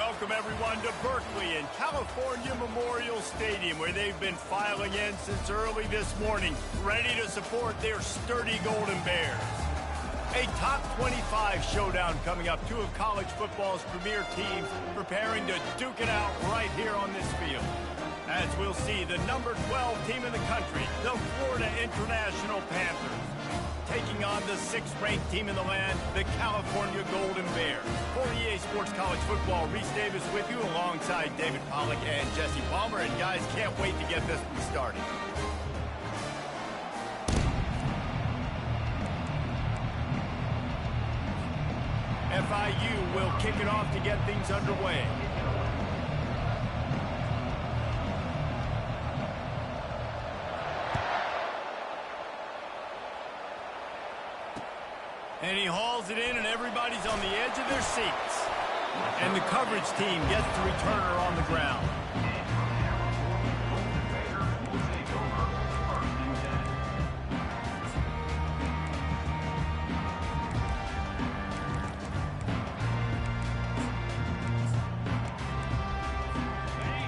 welcome everyone to Berkeley and California Memorial Stadium, where they've been filing in since early this morning, ready to support their sturdy Golden Bears. A top 25 showdown coming up. Two of college football's premier teams preparing to duke it out right here on this field. As we'll see, the number 12 team in the country, the Florida International Panthers, taking on the 6th-ranked team in the land, the California Golden Bears. For EA Sports College Football, Reese Davis with you alongside David Pollack and Jesse Palmer. And guys, can't wait to get this one started. FIU will kick it off to get things underway. And he hauls it in, and everybody's on the edge of their seats. And the coverage team gets the returner on the ground.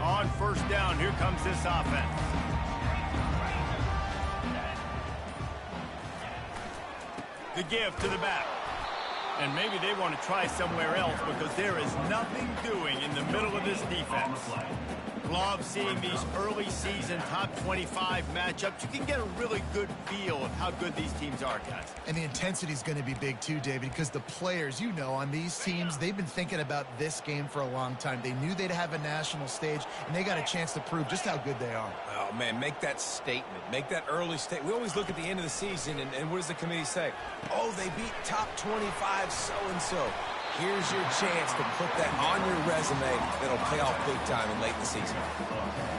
On first down, here comes this offense. The give to the back. And maybe they want to try somewhere else because there is nothing doing in the middle of this defense. Love seeing these early season top 25 matchups. You can get a really good feel of how good these teams are, guys. And the intensity is going to be big too, David, because the players, you know, on these teams, they've been thinking about this game for a long time. They knew they'd have a national stage, and they got a chance to prove just how good they are. Oh, man, make that statement. Make that early statement. We always look at the end of the season, and what does the committee say? Oh, they beat top 25 so-and-so. Here's your chance to put that on your resume that'll pay off big time and late in the season.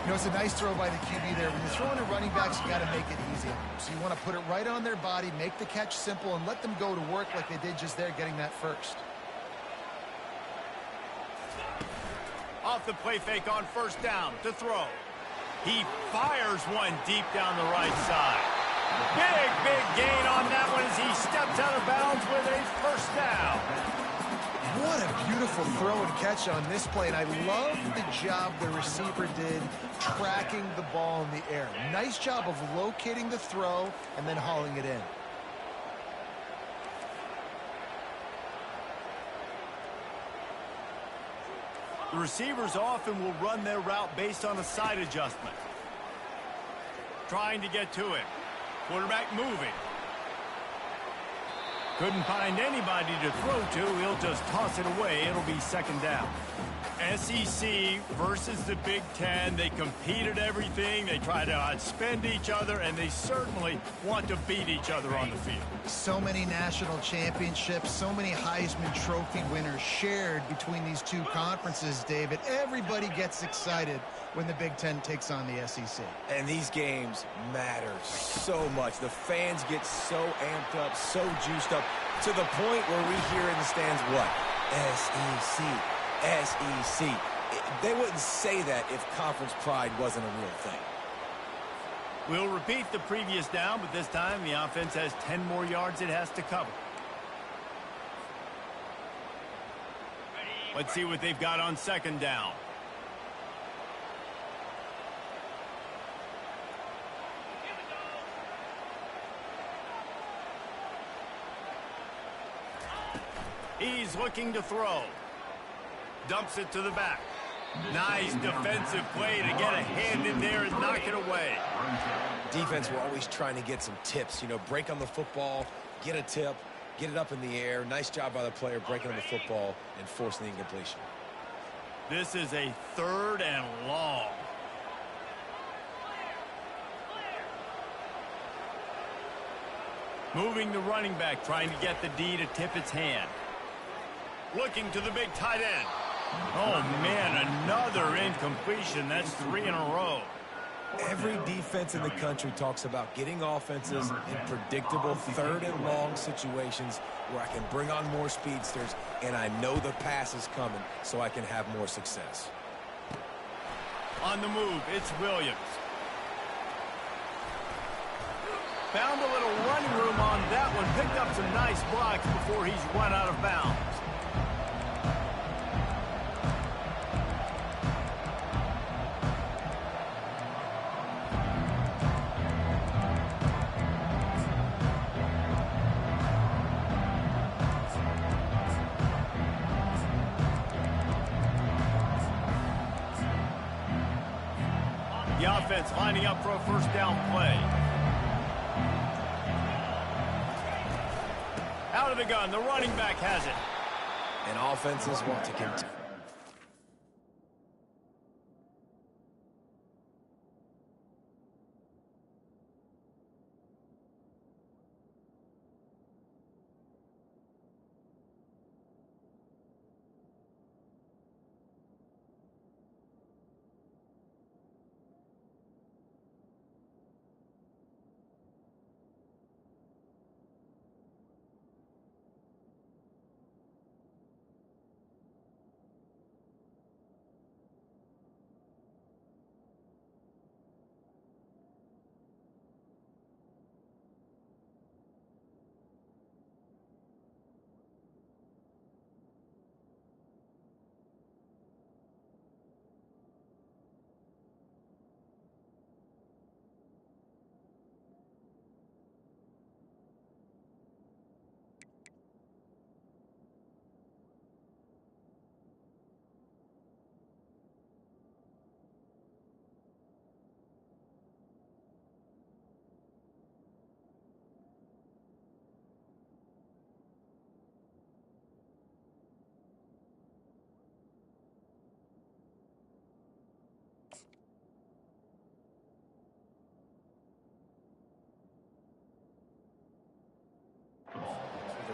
You know, it's a nice throw by the QB there. When you're throwing to running backs, you got to make it easy. So you want to put it right on their body, make the catch simple, and let them go to work like they did just there, getting that first. Off the play fake on first down to throw. He fires one deep down the right side. Big gain on that one as he steps out of bounds with a first down. What a beautiful throw and catch on this play, and I love the job the receiver did tracking the ball in the air. Nice job of locating the throw and then hauling it in. The receivers often will run their route based on a side adjustment. Trying to get to it. Quarterback moving. Couldn't find anybody to throw to. He'll just toss it away. It'll be second down. SEC versus the Big Ten. They compete at everything. They try to outspend each other, and they certainly want to beat each other on the field. So many national championships, so many Heisman Trophy winners shared between these two conferences, David. Everybody gets excited when the Big Ten takes on the SEC. And these games matter so much. The fans get so amped up, so juiced up, to the point where we hear in the stands what? SEC. SEC. They wouldn't say that if conference pride wasn't a real thing. We'll repeat the previous down, but this time the offense has 10 more yards it has to cover. Let's see what they've got on second down. He's looking to throw. Dumps it to the back. Nice defensive play to get a hand in there and knock it away. Defense, we're always trying to get some tips. You know, break on the football, get a tip, get it up in the air. Nice job by the player breaking on the football and forcing the incompletion. This is a third and long. Moving the running back, trying to get the D to tip its hand. Looking to the big tight end. Oh, man, another incompletion. That's 3 in a row. Every defense in the country talks about getting offenses in predictable third and long situations where I can bring on more speedsters and I know the pass is coming so I can have more success. On the move, it's Williams. Found a little running room on that one. Picked up some nice blocks before he's run out of bounds. defense lining up for a first down play. Out of the gun, the running back has it. And offenses want to continue.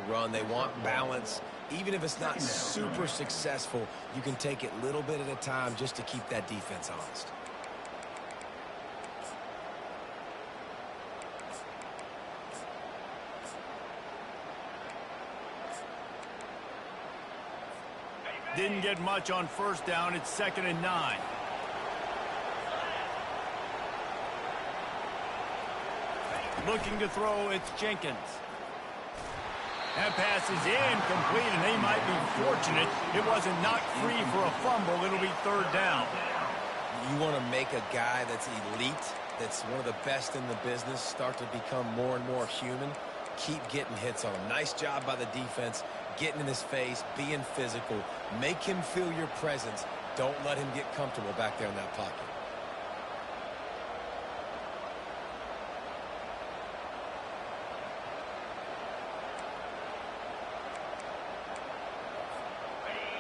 Run. They want balance. Even if it's not super successful, you can take it a little bit at a time just to keep that defense honest. Didn't get much on first down. It's 2nd and 9. Looking to throw, it's Jenkins. That pass is incomplete, and they might be fortunate it wasn't knocked free for a fumble. It'll be 3rd down. You want to make a guy that's elite, that's one of the best in the business, start to become more and more human. Keep getting hits on him. Nice job by the defense, getting in his face, being physical. Make him feel your presence. Don't let him get comfortable back there in that pocket.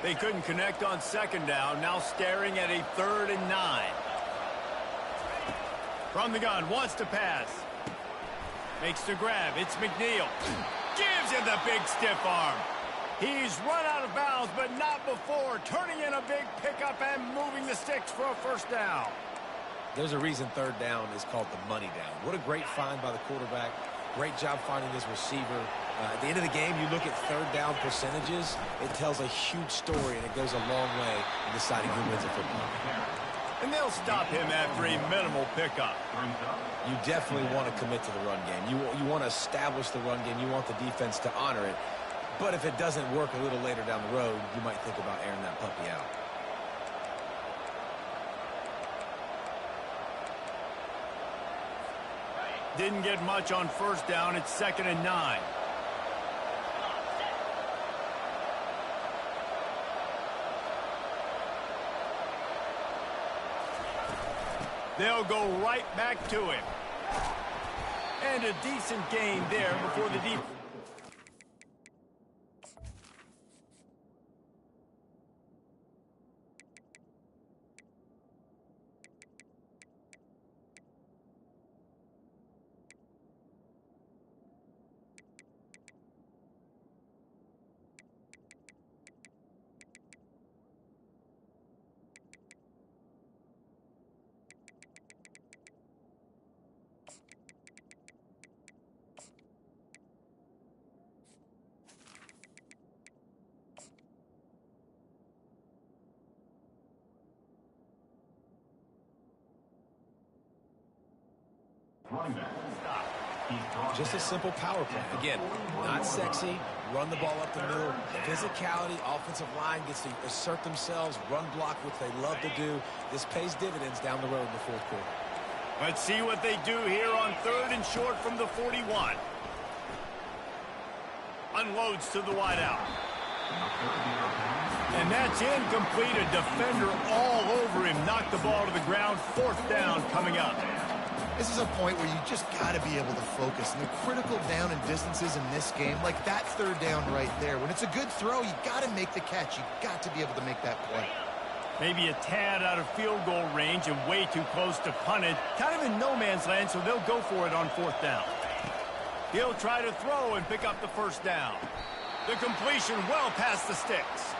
They couldn't connect on 2nd down. Now staring at a 3rd and 9. From the gun, wants to pass. Makes the grab. It's McNeil. Gives him the big stiff arm. He's run out of bounds, but not before. Turning in a big pickup and moving the sticks for a first down. There's a reason 3rd down is called the money down. What a great find by the quarterback. Great job finding his receiver. At the end of the game, you look at 3rd down percentages. It tells a huge story, and it goes a long way in deciding who wins a football game. And they'll stop him after a minimal pickup. You definitely want to commit to the run game. You want to establish the run game. You want the defense to honor it. But if it doesn't work a little later down the road, you might think about airing that puppy out. Didn't get much on first down. It's 2nd and 9. They'll go right back to him. And a decent gain there before the defense. Just a simple power play. Again, not sexy. Run the ball up the middle. Physicality, offensive line gets to assert themselves, run block, which they love to do. This pays dividends down the road in the 4th quarter. Let's see what they do here on 3rd and short from the 41. Unloads to the wideout. And that's incomplete. A defender all over him. Knocked the ball to the ground. Fourth down coming up. This is a point where you just got to be able to focus. And the critical down and distances in this game, like that third down right there. When it's a good throw, you got to make the catch. You got to be able to make that play. Maybe a tad out of field goal range and way too close to punt it. Kind of in no man's land, so they'll go for it on fourth down. He'll try to throw and pick up the first down. The completion well past the sticks.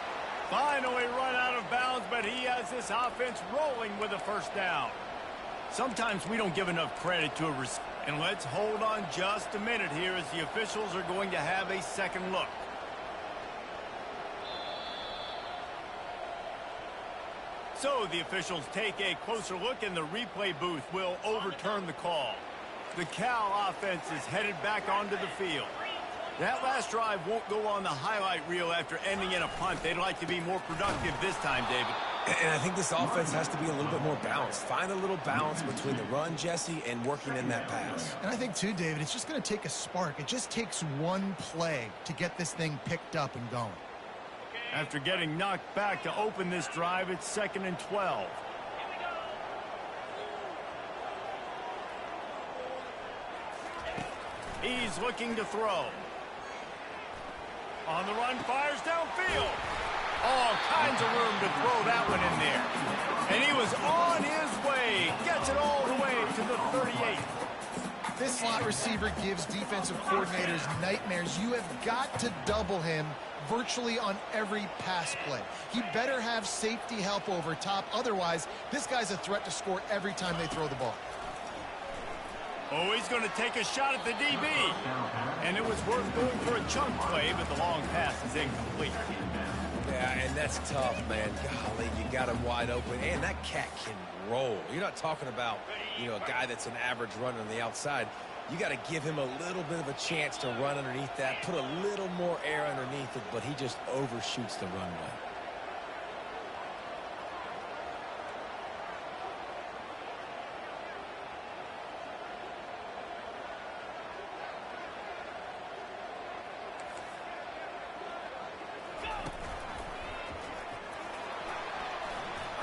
Finally run out of bounds, but he has this offense rolling with a first down. Sometimes we don't give enough credit to a receiver. And let's hold on just a minute here as the officials are going to have a second look. So the officials take a closer look, and the replay booth will overturn the call. The Cal offense is headed back onto the field. That last drive won't go on the highlight reel after ending in a punt. They'd like to be more productive this time, David. And I think this offense has to be a little bit more balanced. Find a little balance between the run, Jesse, and working in that pass. And I think, too, David, it's just going to take a spark. It just takes one play to get this thing picked up and going. After getting knocked back to open this drive, it's 2nd and 12. He's looking to throw. On the run, fires downfield. All kinds of room to throw that one in there. And he was on his way. Gets it all the way to the 38. This slot receiver gives defensive coordinators nightmares. You have got to double him virtually on every pass play. He better have safety help over top. Otherwise, this guy's a threat to score every time they throw the ball. Oh, he's going to take a shot at the DB. And it was worth going for a chunk play, but the long pass is incomplete. Yeah, and that's tough, man. Golly, you got him wide open. And that cat can roll. You're not talking about, a guy that's an average runner on the outside. You got to give him a little bit of a chance to run underneath that, put a little more air underneath it, but he just overshoots the runway.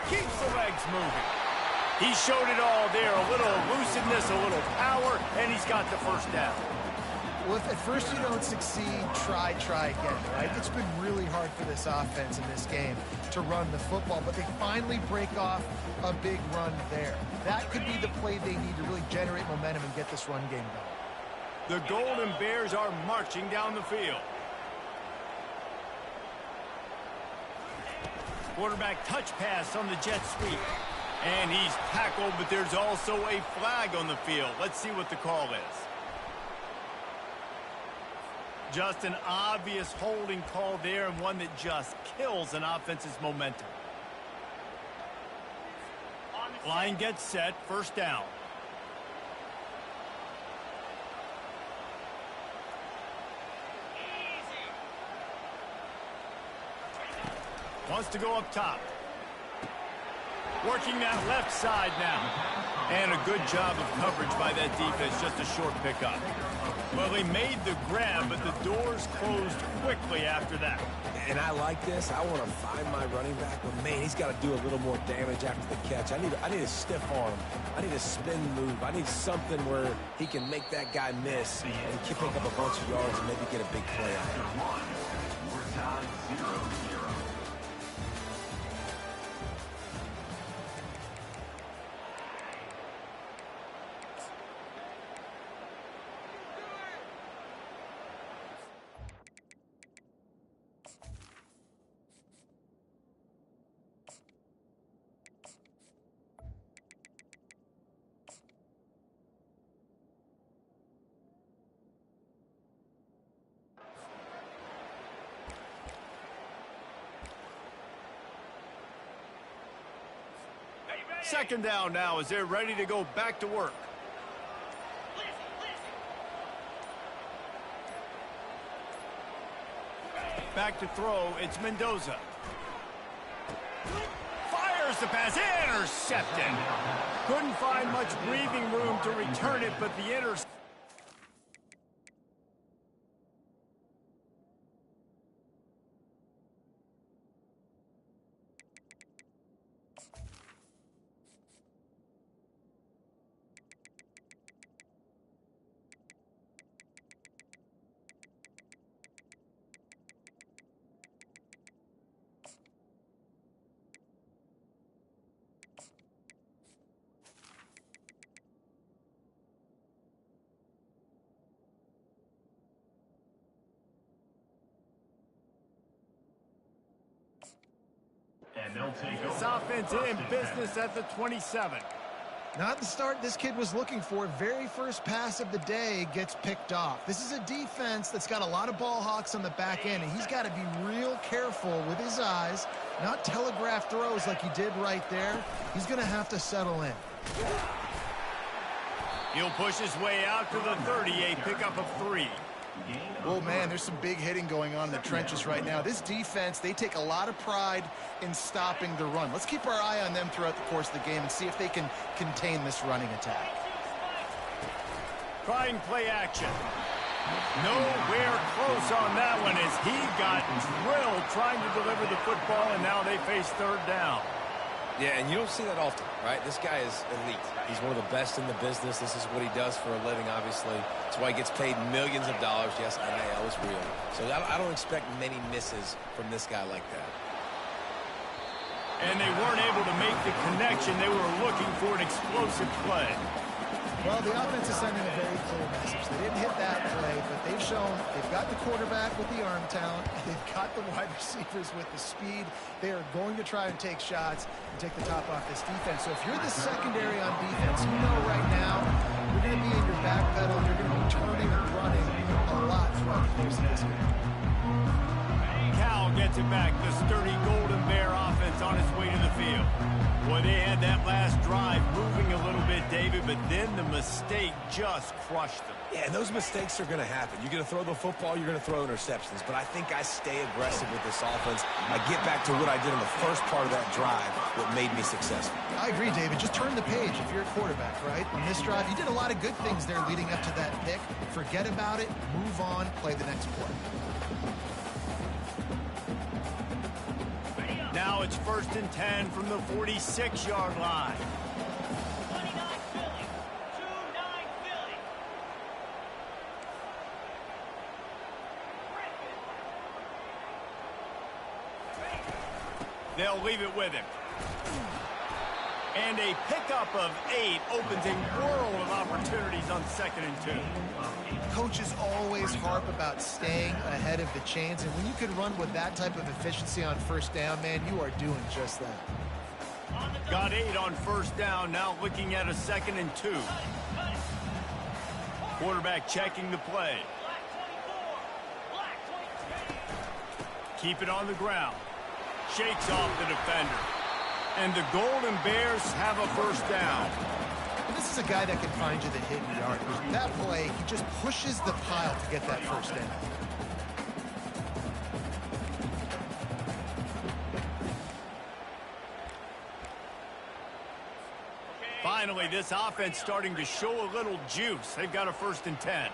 Keeps the legs moving. He showed it all there. A little elusiveness, a little power, and he's got the first down. Well, if at first you don't succeed, try again, right? It's been really hard for this offense in this game to run the football, but they finally break off a big run there. That could be the play they need to really generate momentum and get this run game going. The Golden Bears are marching down the field. Quarterback touch pass on the jet sweep. And he's tackled, but there's also a flag on the field. Let's see what the call is. Just an obvious holding call there, and one that just kills an offense's momentum. Line gets set, first down. Wants to go up top. Working that left side now. And a good job of coverage by that defense. Just a short pickup. Well, he made the grab, but the doors closed quickly after that. And I like this. I want to find my running back, but man, he's got to do a little more damage after the catch. I need a stiff arm. I need a spin move. I need something where he can make that guy miss and pick up a bunch of yards and maybe get a big play out of it. We're tied 0-0. Second down now as they're ready to go back to work. Back to throw, it's Mendoza. Fires the pass, intercepted. Couldn't find much breathing room to return it, but the interception. they'll take This over. offense in business at the 27. Not the start this kid was looking for. Very first pass of the day gets picked off. This is a defense that's got a lot of ball hawks on the back end, and he's got to be real careful with his eyes, not telegraph throws like he did right there. He's going to have to settle in. He'll push his way out to the 38, pickup of 3. Oh, man, there's some big hitting going on in the trenches right now. This defense, they take a lot of pride in stopping the run. Let's keep our eye on them throughout the course of the game and see if they can contain this running attack. Try and play action. Nowhere close on that one as he got drilled trying to deliver the football, and now they face third down. Yeah, and you don't see that often, right? This guy is elite. He's one of the best in the business. This is what he does for a living, obviously. That's why he gets paid millions of dollars. Yes, NIL is real. So I don't expect many misses from this guy like that. And they weren't able to make the connection. They were looking for an explosive play. Well, the offense is sending a very clear message. They didn't hit that play, but they've shown they've got the quarterback with the arm talent. They've got the wide receivers with the speed. They are going to try and take shots and take the top off this defense. So if you're the secondary on defense, you know right now you're going to be in your back pedal. You're going to be turning and running a lot throughout the course of this game. Cal gets it back. The sturdy Golden Bear offense on its way to the field. Boy, they had that last drive moving a little bit, David, but then the mistake just crushed them. Yeah, and those mistakes are going to happen. You're going to throw the football, you're going to throw interceptions. But I think I stay aggressive with this offense. I get back to what I did in the first part of that drive, what made me successful. I agree, David. Just turn the page if you're a quarterback, right? On this drive, you did a lot of good things there leading up to that pick. Forget about it, move on, play the next play. Now it's 1st and 10 from the 46-yard line. 29 Philly. 2-9 Philly. They'll leave it with him. And a pickup of 8 opens a world of opportunities on 2nd and 2. Coaches always harp about staying ahead of the chains, and when you can run with that type of efficiency on 1st down, man, you are doing just that. Got 8 on 1st down, now looking at a 2nd and 2. Quarterback checking the play. Keep it on the ground. Shakes off the defender. And the Golden Bears have a 1st down. And this is a guy that can find you the hidden yard. That play, he just pushes the pile to get that 1st down. Finally, this offense starting to show a little juice. They've got a 1st and 10.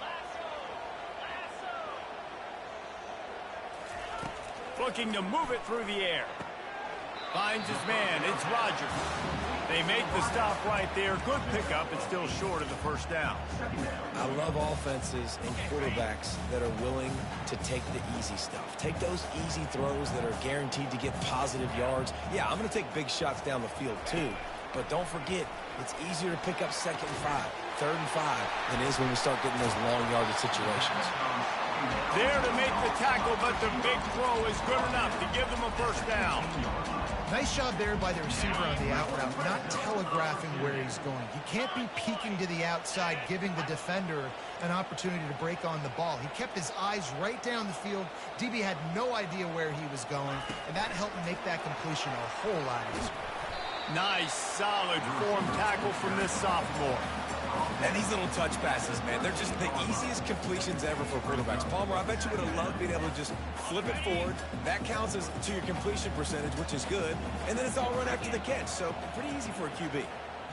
Looking to move it through the air. Finds his man. It's Rodgers. They make the stop right there. Good pickup. It's still short of the 1st down. I love offenses and quarterbacks that are willing to take the easy stuff. Take those easy throws that are guaranteed to get positive yards. Yeah, I'm going to take big shots down the field too. But don't forget, it's easier to pick up 2nd and 5, 3rd and 5 than it is when we start getting those long yardage situations. There to make the tackle, but the big throw is good enough to give them a 1st down. Nice job there by the receiver on the out route, not telegraphing where he's going. He can't be peeking to the outside, giving the defender an opportunity to break on the ball. He kept his eyes right down the field. DB had no idea where he was going, and that helped make that completion a whole lot easier. Nice, solid form tackle from this sophomore. And these little touch passes, man, they're just the easiest completions ever for quarterbacks. Palmer, I bet you would have loved being able to just flip it forward. That counts as to your completion percentage, which is good. And then it's all run after the catch, so pretty easy for a QB.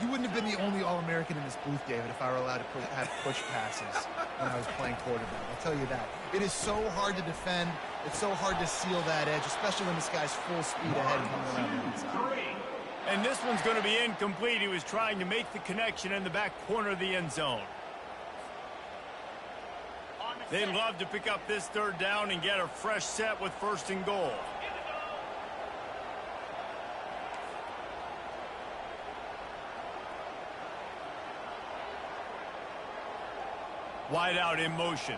You wouldn't have been the only All-American in this booth, David, if I were allowed to have push passes when I was playing quarterback. I'll tell you that. It is so hard to defend. It's so hard to seal that edge, especially when this guy's full speed ahead and coming around the inside. And this one's going to be incomplete. He was trying to make the connection in the back corner of the end zone. They'd love to pick up this 3rd down and get a fresh set with 1st and goal. Wide out in motion.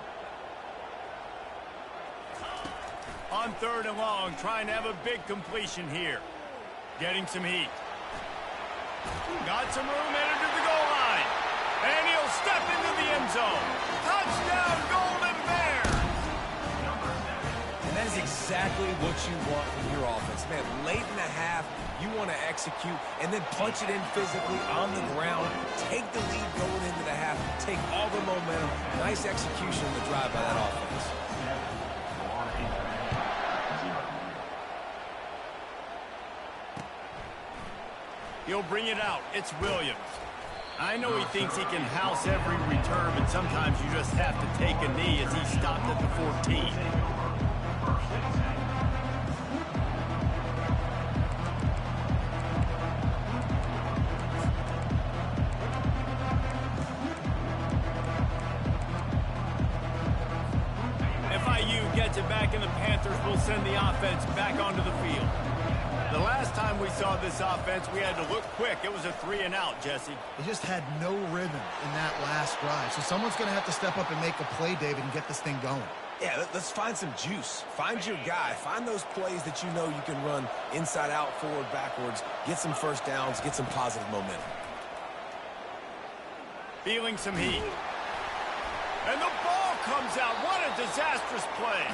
On 3rd and long, trying to have a big completion here. Getting some heat. Got some room headed to the goal line. And he'll step into the end zone. Touchdown, Golden Bears! And that is exactly what you want from your offense. Man, late in the half, you want to execute and then punch it in physically on the ground. Take the lead going into the half. Take all the momentum. Nice execution in the drive by that offense. He'll bring it out. It's Williams. I know he thinks he can house every return, but sometimes you just have to take a knee as he stopped at the 14. FIU gets it back, and the Panthers will send the offense back onto the field. The last time we saw this offense, we had to look quick. It was a 3-and-out, Jesse. They just had no rhythm in that last drive. So someone's going to have to step up and make a play, David, and get this thing going. Yeah, let's find some juice. Find your guy. Find those plays that you know you can run inside out, forward, backwards. Get some first downs. Get some positive momentum. Feeling some heat. And the ball comes out. What a disastrous play.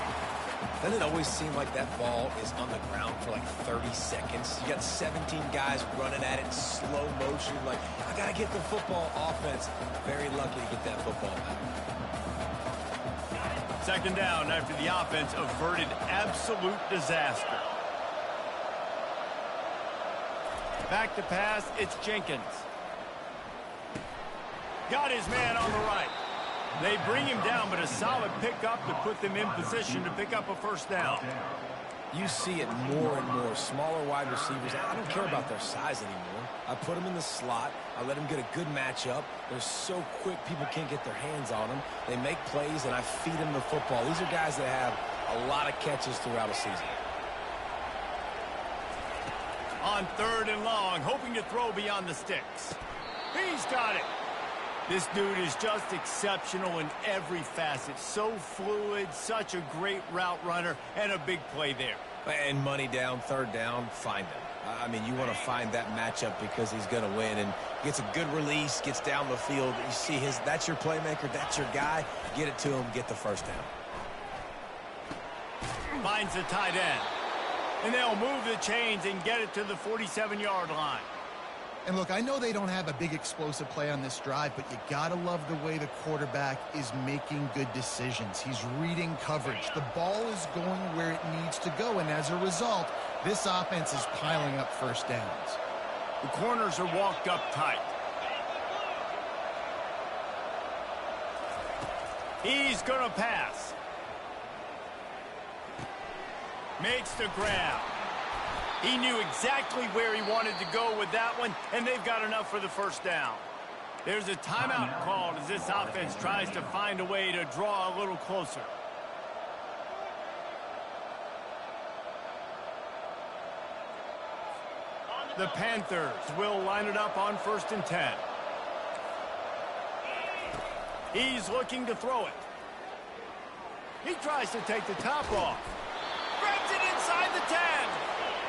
Doesn't it always seem like that ball is on the ground for like 30 seconds? You got 17 guys running at it in slow motion. Like, I got to get the football. Offense, very lucky to get that football back. Second down after the offense averted absolute disaster. Back to pass, it's Jenkins. Got his man on the right. They bring him down, but a solid pickup to put them in position to pick up a first down. You see it more and more. Smaller wide receivers, I don't care about their size anymore. I put them in the slot. I let them get a good matchup. They're so quick, people can't get their hands on them. They make plays, and I feed them the football. These are guys that have a lot of catches throughout a season. On 3rd and long, hoping to throw beyond the sticks. He's got it. This dude is just exceptional in every facet. So fluid, such a great route runner, and a big play there. And money down, 3rd down, find him. I mean, you want to find that matchup because he's going to win, and gets a good release, gets down the field. You see that's your playmaker, that's your guy. Get it to him, get the first down. Finds the tight end. And they'll move the chains and get it to the 47-yard line. And look, I know they don't have a big explosive play on this drive, but you got to love the way the quarterback is making good decisions. He's reading coverage. The ball is going where it needs to go, and as a result, this offense is piling up first downs. The corners are walked up tight. He's going to pass. Makes the grab. He knew exactly where he wanted to go with that one, and they've got enough for the first down. There's a timeout called as this offense tries to find a way to draw a little closer. The Panthers will line it up on 1st and 10. He's looking to throw it. He tries to take the top off. Grabs it inside the 10.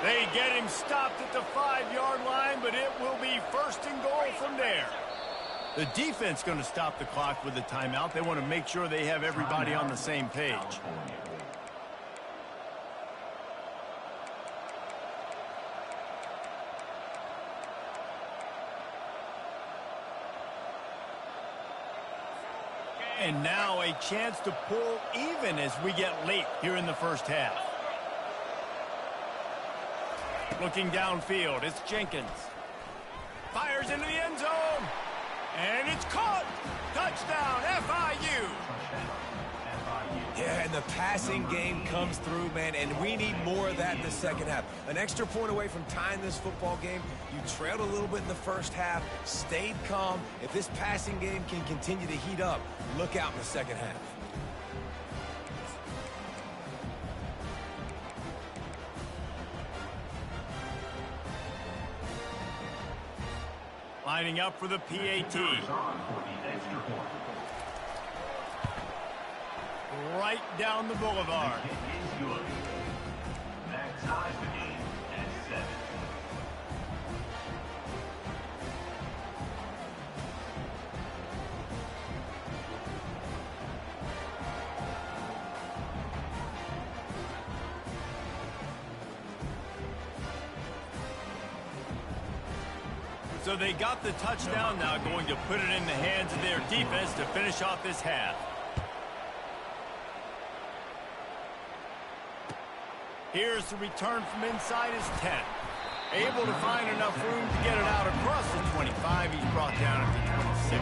They get him stopped at the 5-yard line, but it will be 1st and goal from there. The defense going to stop the clock with the timeout. They want to make sure they have everybody on the same page. And now a chance to pull even as we get late here in the first half. Looking downfield, it's Jenkins. Fires into the end zone. And it's caught. Touchdown, FIU. Yeah, and the passing game comes through, man, and we need more of that in the second half. An extra point away from tying this football game. You trailed a little bit in the first half, stayed calm. If this passing game can continue to heat up, look out in the second half. Lining up for the PAT. Right down the boulevard. So they got the touchdown, now going to put it in the hands of their defense to finish off this half. Here's the return from inside his 10. Able to find enough room to get it out across the 25. He's brought down at the 26.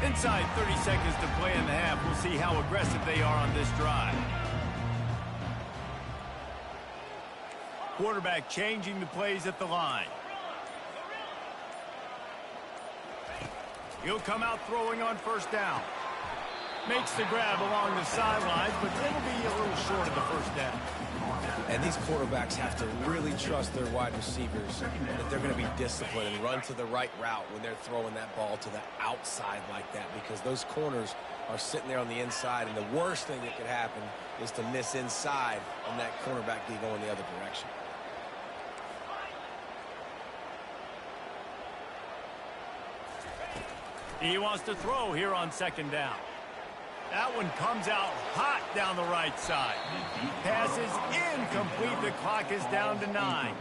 Inside 30 seconds to play in the half. We'll see how aggressive they are on this drive. Quarterback changing the plays at the line. He'll come out throwing on first down. Makes the grab along the sidelines, but it'll be a little short of the first down. And these quarterbacks have to really trust their wide receivers that they're going to be disciplined and run to the right route when they're throwing that ball to the outside like that, because those corners are sitting there on the inside, and the worst thing that could happen is to miss inside and that cornerback be going the other direction. He wants to throw here on second down. That one comes out hot down the right side. Pass is incomplete. The clock is down to 9.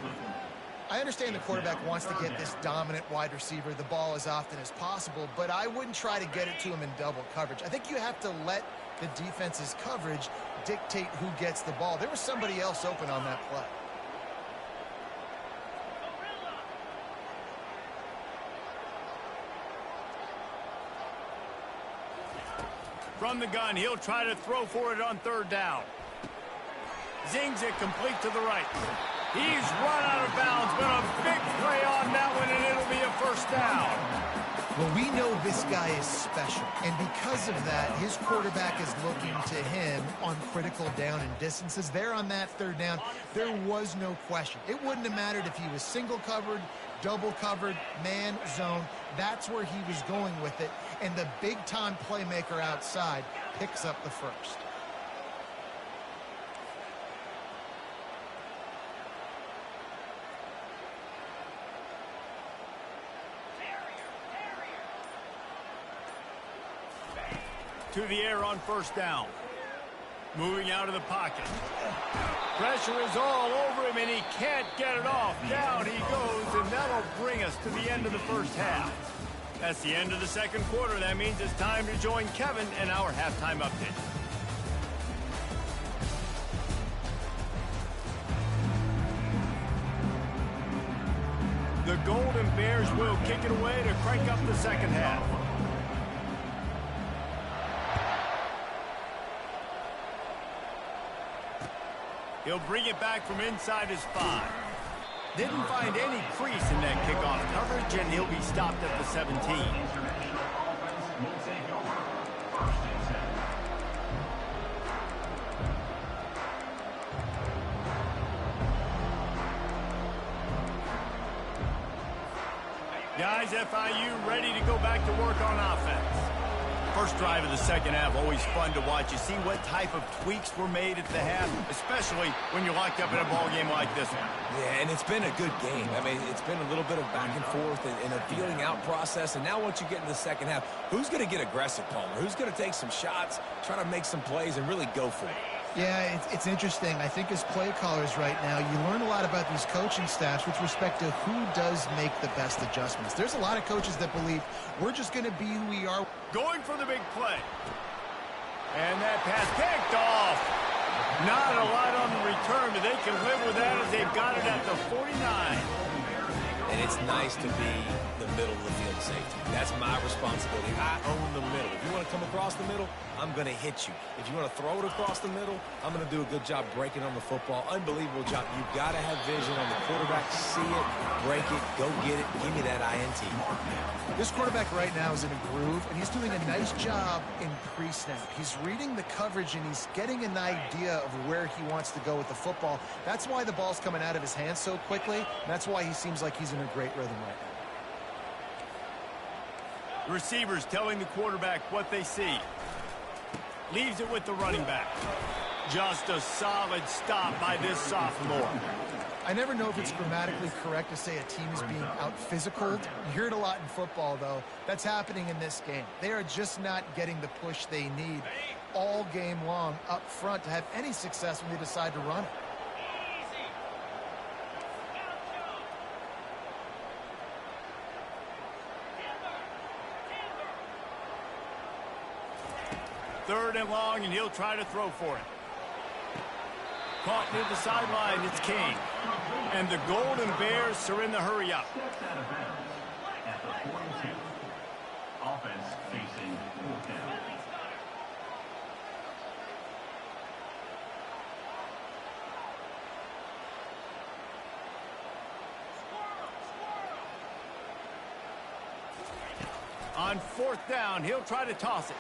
I understand the quarterback wants to get this dominant wide receiver the ball as often as possible, but I wouldn't try to get it to him in double coverage. I think you have to let the defense's coverage dictate who gets the ball. There was somebody else open on that play. From the gun, he'll try to throw for it on third down. Zings it complete to the right. He's run out of bounds, but a big play on that one, and it'll be a first down. Well, we know this guy is special, and because of that, his quarterback is looking to him on critical down and distances. There on that third down, there was no question. It wouldn't have mattered if he was single covered, double covered, man, zone. That's where he was going with it, and the big-time playmaker outside picks up the first. To the air on first down. Moving out of the pocket. Pressure is all over him, and he can't get it off. Down he goes, and that'll bring us to the end of the first half. That's the end of the second quarter. That means it's time to join Kevin in our halftime update. The Golden Bears will kick it away to crank up the second half. He'll bring it back from inside his 5. Didn't find any crease in that kickoff coverage, and he'll be stopped at the 17. Guys, FIU ready to go back to work on offense. First drive of the second half, always fun to watch. You see what type of tweaks were made at the half, especially when you're locked up in a ball game like this one. Yeah, and it's been a good game. I mean, it's been a little bit of back and forth and a feeling out process. And now once you get into the second half, who's going to get aggressive, Palmer? Who's going to take some shots, try to make some plays, and really go for it? Yeah, it's interesting. I think as play callers right now, you learn a lot about these coaching staffs with respect to who does make the best adjustments. There's a lot of coaches that believe we're just going to be who we are. Going for the big play. And that pass picked off. Not a lot on the return, but they can live with that as they've got it at the 49. And it's nice to be the middle of the field safety. That's my responsibility. I own the middle. If you want to come across the middle, I'm going to hit you. If you want to throw it across the middle, I'm going to do a good job breaking on the football. Unbelievable job. You've got to have vision on the quarterback. See it, break it, go get it, give me that INT. This quarterback right now is in a groove, and he's doing a nice job in pre-snap. He's reading the coverage, and he's getting an idea of where he wants to go with the football. That's why the ball's coming out of his hands so quickly, and that's why he seems like he's in a great rhythm right now. Receivers telling the quarterback what they see. Leaves it with the running back. Just a solid stop by this sophomore. I never know if it's grammatically correct to say a team is being out-physicaled. You hear it a lot in football, though. That's happening in this game. They are just not getting the push they need all game long up front to have any success when they decide to run it. 3rd and long, and he'll try to throw for it. Caught near the sideline, it's King. And the Golden Bears are in the hurry up. Steps out of bounds at the 42. Offense facing 4th down. On 4th down, he'll try to toss it.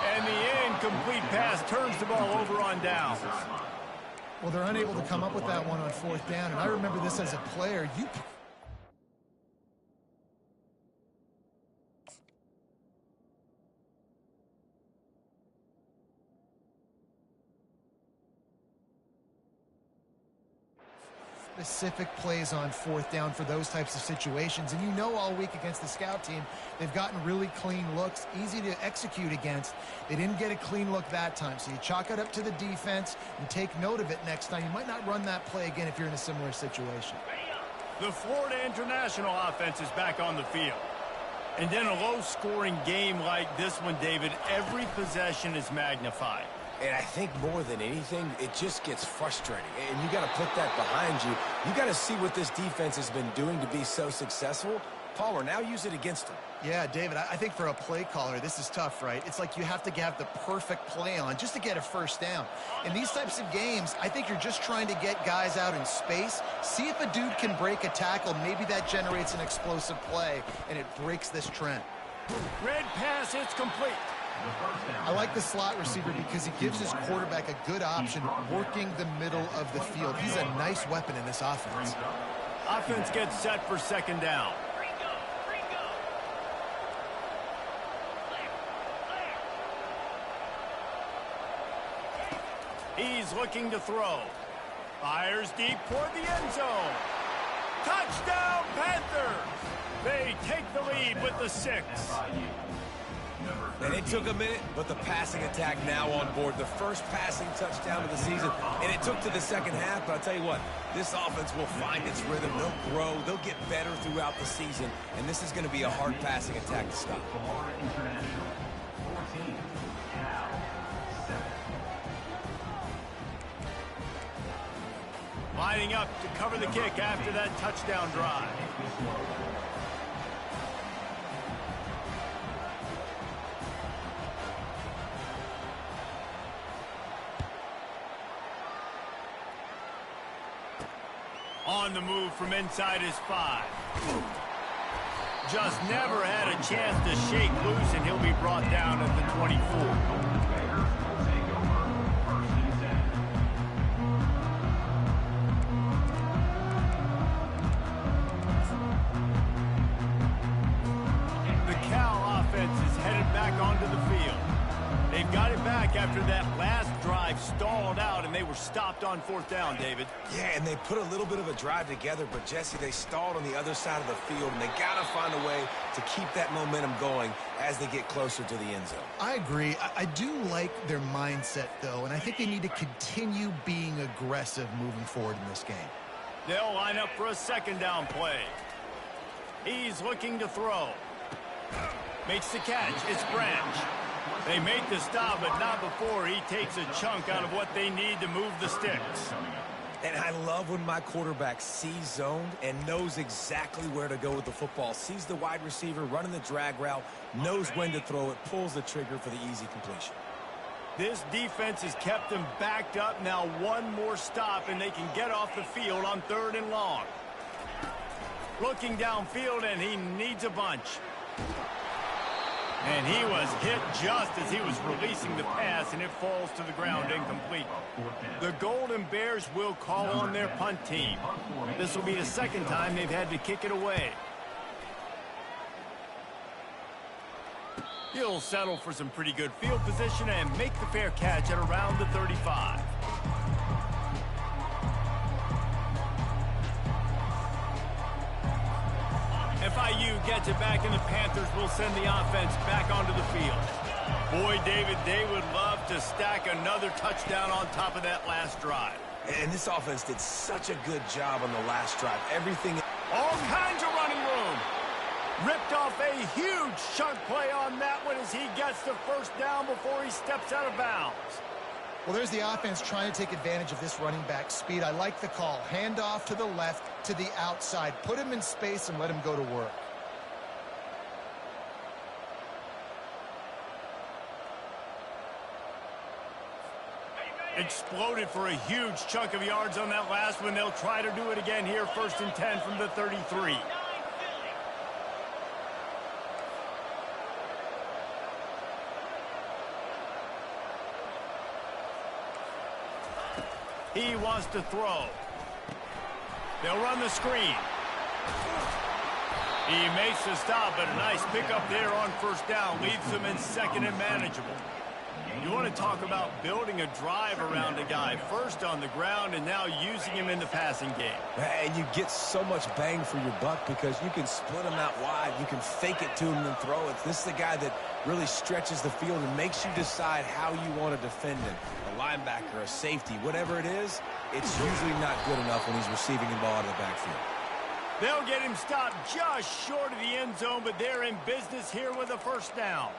And the incomplete pass turns the ball over on downs. Well, they're unable to come up with that one on 4th down, and I remember this as a player. Specific plays on 4th down for those types of situations, and you know all week against the scout team they've gotten really clean looks, easy to execute against. They didn't get a clean look that time, so you chalk it up to the defense and take note of it next time. You might not run that play again if you're in a similar situation. The Florida International offense is back on the field. And in a low-scoring game like this one, David, every possession is magnified. And I think more than anything, it just gets frustrating. And you got to put that behind you. You got to see what this defense has been doing to be so successful. Palmer, now use it against them. Yeah, David, I think for a play caller, this is tough, right? It's like you have to have the perfect play on just to get a 1st down. In these types of games, I think you're just trying to get guys out in space, see if a dude can break a tackle. Maybe that generates an explosive play, and it breaks this trend. Red pass, it's complete. I like the slot receiver because he gives his quarterback a good option working the middle of the field. He's a nice weapon in this offense. Offense gets set for 2nd down. He's looking to throw. Fires deep toward the end zone. Touchdown, Panthers! They take the lead with the 6. And it took a minute, but the passing attack now on board. The first passing touchdown of the season, and it took to the 2nd half. But I'll tell you what, this offense will find its rhythm. They'll grow. They'll get better throughout the season, and this is going to be a hard passing attack to stop. Florida International 14, Cal 7. Lining up to cover the kick after that touchdown drive. On the move from inside his 5. Just never had a chance to shake loose, and he'll be brought down at the 24. They've got it back after that last drive stalled out, and they were stopped on 4th down, David. Yeah, and they put a little bit of a drive together, but, Jesse, they stalled on the other side of the field, and they got to find a way to keep that momentum going as they get closer to the end zone. I agree. I do like their mindset, though, and I think they need to continue being aggressive moving forward in this game. They'll line up for a 2nd down play. He's looking to throw. Makes the catch. It's Branch. They make the stop, but not before he takes a chunk out of what they need to move the sticks. And I love when my quarterback sees zoned and knows exactly where to go with the football. Sees the wide receiver running the drag route, knows when to throw it, pulls the trigger for the easy completion. This defense has kept them backed up. Now one more stop, and they can get off the field on 3rd and long. Looking downfield, and he needs a bunch. And he was hit just as he was releasing the pass, and it falls to the ground incomplete. The Golden Bears will call on their punt team. This will be the 2nd time they've had to kick it away. He'll settle for some pretty good field position and make the fair catch at around the 35. FIU gets it back, and the Panthers will send the offense back onto the field. Boy, David, they would love to stack another touchdown on top of that last drive. And this offense did such a good job on the last drive. Everything... All kinds of running room. Ripped off a huge chunk play on that one as he gets the first down before he steps out of bounds. Well, there's the offense trying to take advantage of this running back speed. I like the call. Hand off to the left, to the outside. Put him in space and let him go to work. Exploded for a huge chunk of yards on that last one. They'll try to do it again here, 1st and 10 from the 33. He wants to throw. They'll run the screen. He makes the stop, but a nice pickup there on 1st down. Leaves them in 2nd and manageable. You want to talk about building a drive around a guy. First on the ground and now using him in the passing game. And you get so much bang for your buck because you can split him out wide. You can fake it to him and throw it. This is the guy that really stretches the field and makes you decide how you want to defend him. A linebacker, a safety, whatever it is, it's usually not good enough when he's receiving the ball out of the backfield. They'll get him stopped just short of the end zone, but they're in business here with a 1st down.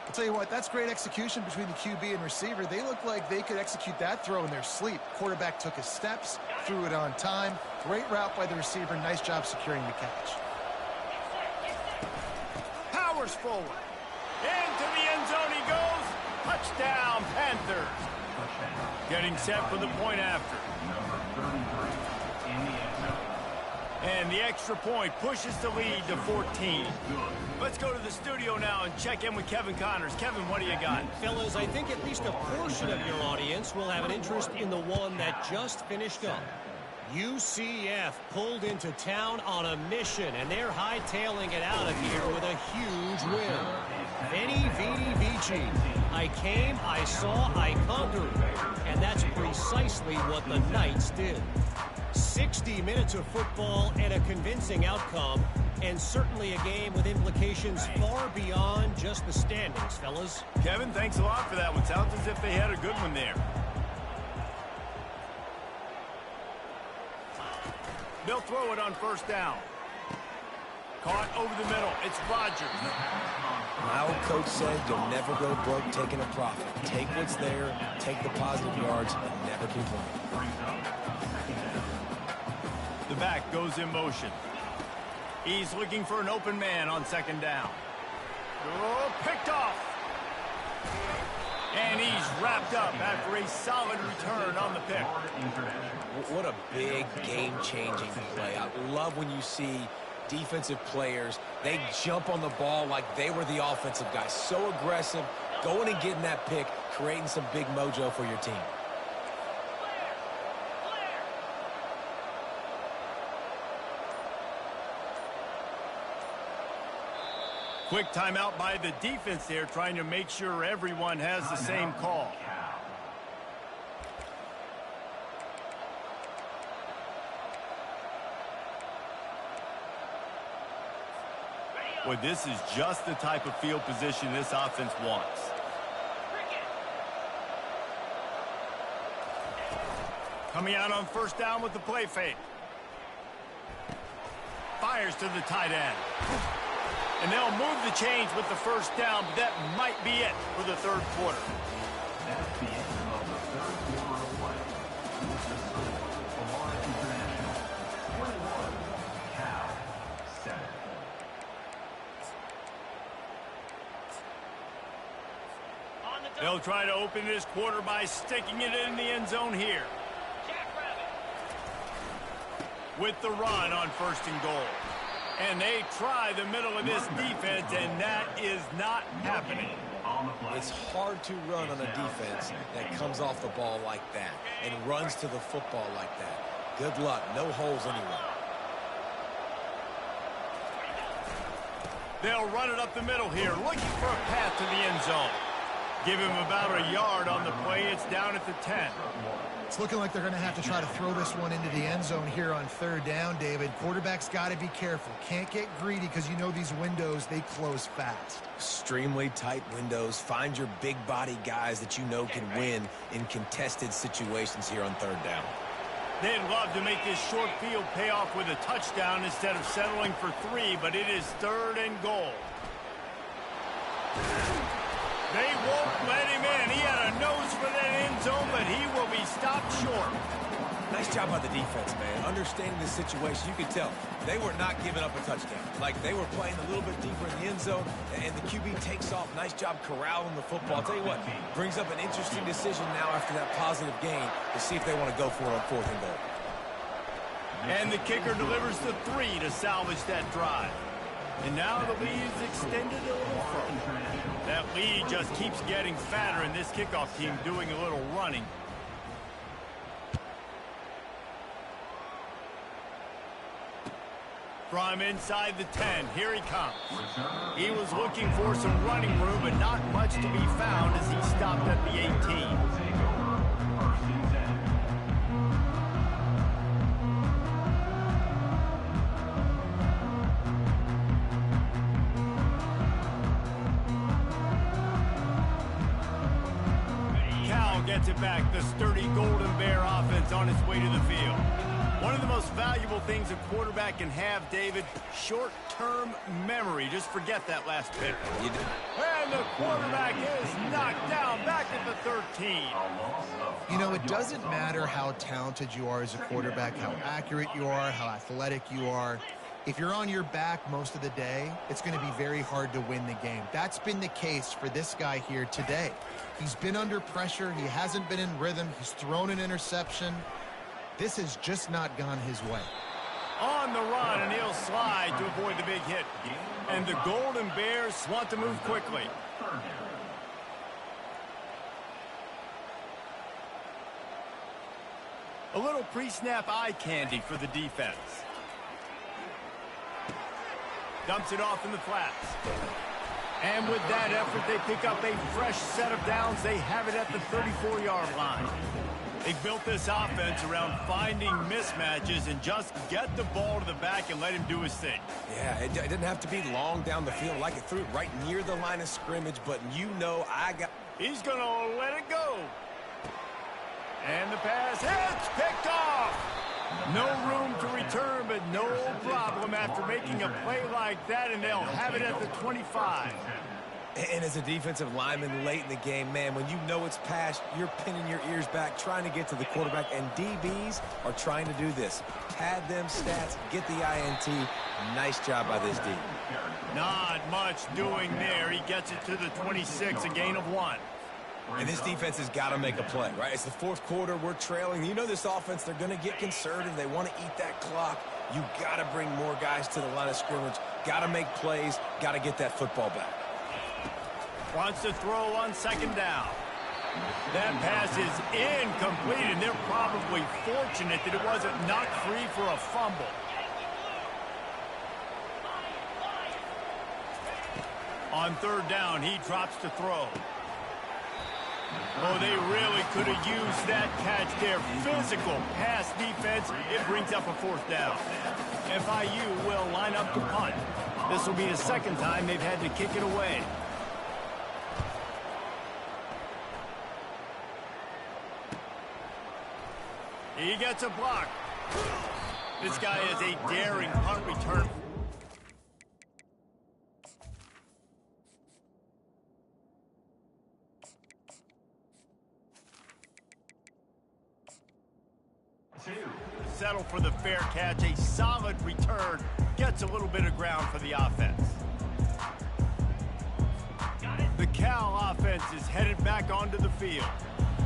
I'll tell you what, that's great execution between the QB and receiver. They look like they could execute that throw in their sleep. Quarterback took his steps, threw it on time. Great route by the receiver. Nice job securing the catch. Powers forward. Into the end zone he goes. Touchdown, Panthers. Getting set for the point after. And the extra point pushes the lead to 14. Let's go to the studio now and check in with Kevin Connors. Kevin, what do you got? Fellas, I think at least a portion of your audience will have an interest in the one that just finished up. UCF pulled into town on a mission, and they're hightailing it out of here with a huge win. Veni, Vidi, Vici. I came, I saw, I conquered. And that's precisely what the Knights did. 60 minutes of football and a convincing outcome, and certainly a game with implications far beyond just the standings, fellas. Kevin, thanks a lot for that one. Sounds as if they had a good one there. They'll throw it on 1st down. Caught over the middle. It's Rodgers. My old coach said you'll never go broke taking a profit. Take what's there, take the positive yards, and never complain. The back goes in motion. He's looking for an open man on 2nd down. Oh, picked off. And he's wrapped up after a solid return on the pick. What a big game-changing play. I love when you see defensive players, they jump on the ball like they were the offensive guys. So aggressive, going and getting that pick, creating some big mojo for your team. Quick timeout by the defense there, trying to make sure everyone has the same call. Well, this is just the type of field position this offense wants. Coming out on 1st down with the play fake. Fires to the tight end. And they'll move the chains with the 1st down, but that might be it for the 3rd quarter. That's the end of the 3rd quarter of play. With the score, Lamar International 21, Cal 7. They'll try to open this quarter by sticking it in the end zone here. With the run on 1st and goal. And they try the middle of this defense, and that is not happening. It's hard to run on a defense that comes off the ball like that and runs to the football like that. Good luck. No holes anywhere. They'll run it up the middle here, looking for a path to the end zone. Give him about a yard on the play. It's down at the 10. It's looking like they're going to have to try to throw this one into the end zone here on 3rd down, David. Quarterback's got to be careful. Can't get greedy because you know these windows, they close fast. Extremely tight windows. Find your big body guys that you know can win in contested situations here on 3rd down. They'd love to make this short field pay off with a touchdown instead of settling for 3, but it is 3rd and goal. They won't let him in. He had a nose for that end zone, but he will be stopped short. Nice job by the defense, man. Understanding the situation, you could tell they were not giving up a touchdown. Like, they were playing a little bit deeper in the end zone, and the QB takes off. Nice job corralling the football. I'll tell you what, brings up an interesting decision now after that positive gain to see if they want to go for it on 4th and goal. And the kicker delivers the 3 to salvage that drive. And now the lead is extended a little further. That lead just keeps getting fatter, and this kickoff team doing a little running. From inside the 10, here he comes. He was looking for some running room, but not much to be found as he stopped at the 18. Cal gets it back. The sturdy Golden Bear offense on its way to the field. One of the most valuable things a quarterback can have, David, short-term memory. Just forget that last pick. And the quarterback is knocked down back at the 13. You know, it doesn't matter how talented you are as a quarterback, how accurate you are, how athletic you are. If you're on your back most of the day, it's going to be very hard to win the game. That's been the case for this guy here today. He's been under pressure. He hasn't been in rhythm. He's thrown an interception. This has just not gone his way. On the run, and he'll slide to avoid the big hit. And the Golden Bears want to move quickly. A little pre-snap eye candy for the defense. Dumps it off in the flats. And with that effort, they pick up a fresh set of downs. They have it at the 34-yard line. They built this offense around finding mismatches and just get the ball to the back and let him do his thing. Yeah, it didn't have to be long down the field. Like it threw it right near the line of scrimmage, but you know He's going to let it go. And the pass hits, picked off. No room to return, but no problem after making a play like that, and they'll have it at the 25. And as a defensive lineman late in the game, man, when you know it's past, you're pinning your ears back, trying to get to the quarterback, and DBs are trying to do this. Pad them stats, get the INT. Nice job by this D. Not much doing there. He gets it to the 26, a gain of 1. And this defense has got to make a play, right? It's the 4th quarter. We're trailing. You know this offense, they're going to get conservative. They want to eat that clock. You got to bring more guys to the line of scrimmage. Got to make plays. Got to get that football back. Wants to throw on 2nd down. That pass is incomplete, and they're probably fortunate that it wasn't knocked free for a fumble. On 3rd down, he drops to throw. Oh, they really could have used that catch there. Physical pass defense. It brings up a 4th down. FIU will line up to punt. This will be the 2nd time they've had to kick it away. He gets a block. This guy is a daring punt return. Settle for the fair catch. A solid return. Gets a little bit of ground for the offense. The Cal offense is headed back onto the field.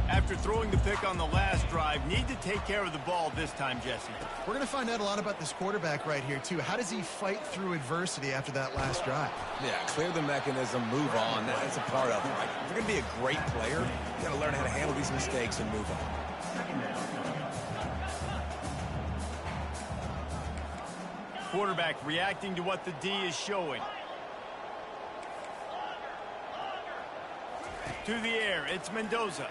After throwing the pick on the last drive, need to take care of the ball this time, Jesse. We're going to find out a lot about this quarterback right here, too. How does he fight through adversity after that last drive? Yeah, clear the mechanism, move on. That's a part of it, right? If you're going to be a great player, you got to learn how to handle these mistakes and move on. Quarterback reacting to what the D is showing. To the air, it's Mendoza.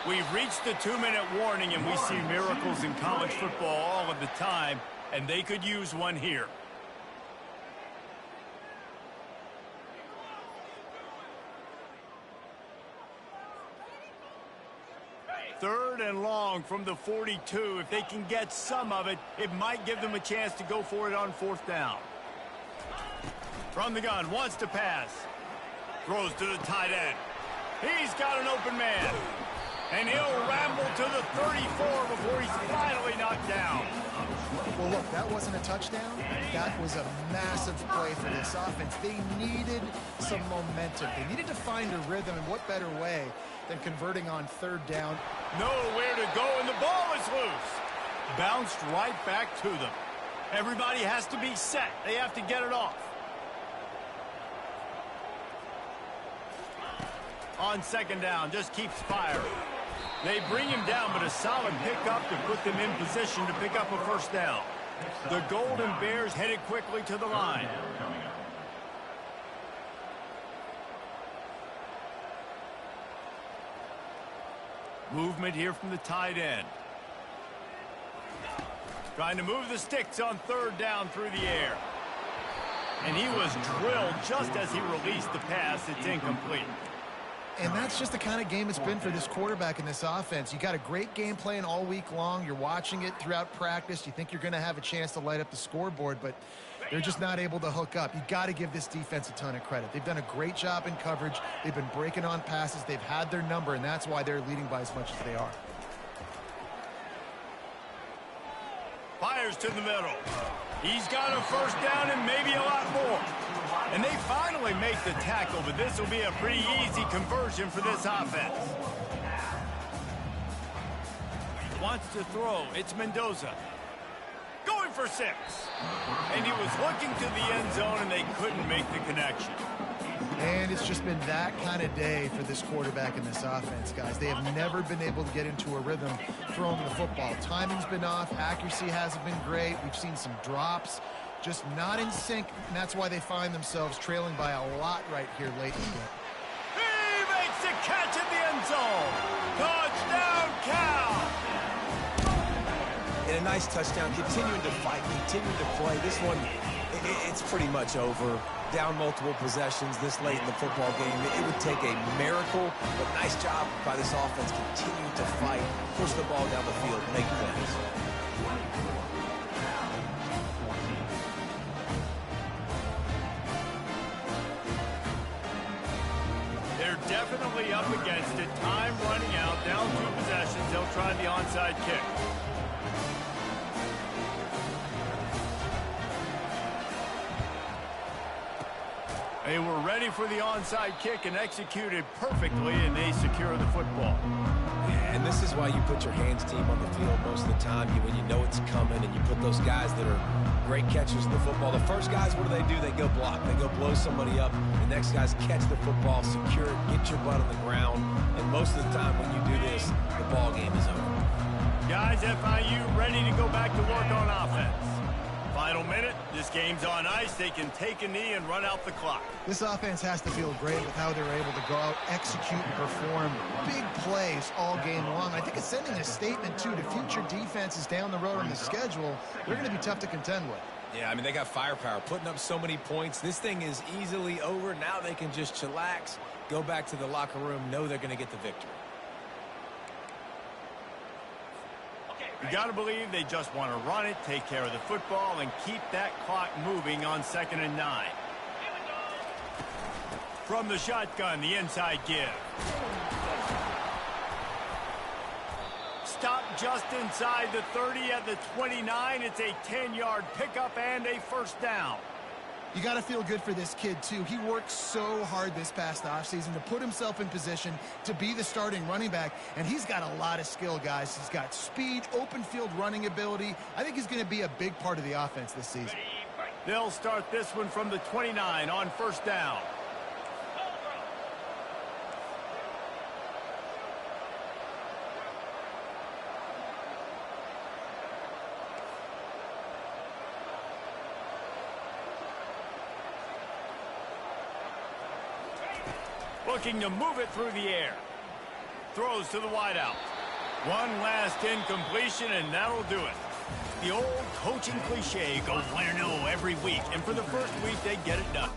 We've reached the 2-minute warning, and we see miracles in college football all of the time, and they could use one here. 3rd and long from the 42. If they can get some of it, it might give them a chance to go for it on 4th down. From the gun, wants to pass. Throws to the tight end. He's got an open man. And he'll ramble to the 34 before he's finally knocked down. Well, look, that wasn't a touchdown. That was a massive play for this offense. They needed some momentum. They needed to find a rhythm, and what better way than converting on 3rd down. Nowhere to go, and the ball is loose. Bounced right back to them. Everybody has to be set. They have to get it off. On 2nd down, just keeps firing. They bring him down, but a solid pickup to put them in position to pick up a 1st down. The Golden Bears headed quickly to the line. Movement here from the tight end. Trying to move the sticks on 3rd down through the air. And he was drilled just as he released the pass. It's incomplete. And that's just the kind of game it's been for this quarterback in this offense. You got a great game plan all week long. You're watching it throughout practice. You think you're going to have a chance to light up the scoreboard, but they're just not able to hook up. You got to give this defense a ton of credit. They've done a great job in coverage. They've been breaking on passes. They've had their number, and that's why they're leading by as much as they are. Fires to the middle. He's got a 1st down and maybe a lot more. And they finally make the tackle, but this will be a pretty easy conversion for this offense. Wants to throw. It's Mendoza. Going for 6. And he was looking to the end zone, and they couldn't make the connection. And it's just been that kind of day for this quarterback in this offense, guys. They have never been able to get into a rhythm throwing the football. Timing's been off. Accuracy hasn't been great. We've seen some drops. Just not in sync, and that's why they find themselves trailing by a lot right here late in the game. He makes a catch in the end zone. Touchdown, Cal! And a nice touchdown, continuing to fight, continuing to play. This one, it's pretty much over. Down multiple possessions this late in the football game. It would take a miracle, but nice job by this offense continuing to fight, push the ball down the field, make plays. They're definitely up against it. Time running out, down 2 possessions. They'll try the onside kick. They were ready for the onside kick and executed perfectly, and they secure the football. And this is why you put your hands team on the field most of the time when you know it's coming, and you put those guys that are great catchers of the football. The first guys, what do? They go block. They go blow somebody up. The next guys catch the football, secure it, get your butt on the ground. And most of the time when you do this, the ball game is over. Guys, FIU ready to go back to work on offense. Final minute, this game's on ice. They can take a knee and run out the clock. This offense has to feel great with how they're able to go out, execute, and perform big plays all game long. I think it's sending a statement, too, to future defenses down the road on the schedule. They're going to be tough to contend with. Yeah, I mean, they got firepower, putting up so many points. This thing is easily over. Now they can just chillax, go back to the locker room, know they're going to get the victory. You got to believe they just want to run it, take care of the football, and keep that clock moving on 2nd and 9. From the shotgun, the inside give. Stop just inside the 30 at the 29. It's a 10-yard pickup and a 1st down. You got to feel good for this kid, too. He worked so hard this past offseason to put himself in position to be the starting running back, and he's got a lot of skill, guys. He's got speed, open field running ability. I think he's going to be a big part of the offense this season. They'll start this one from the 29 on 1st down. Looking to move it through the air. Throws to the wideout. One last incompletion, and that'll do it. The old coaching cliche, go win or no every week. And for the first week, they get it done.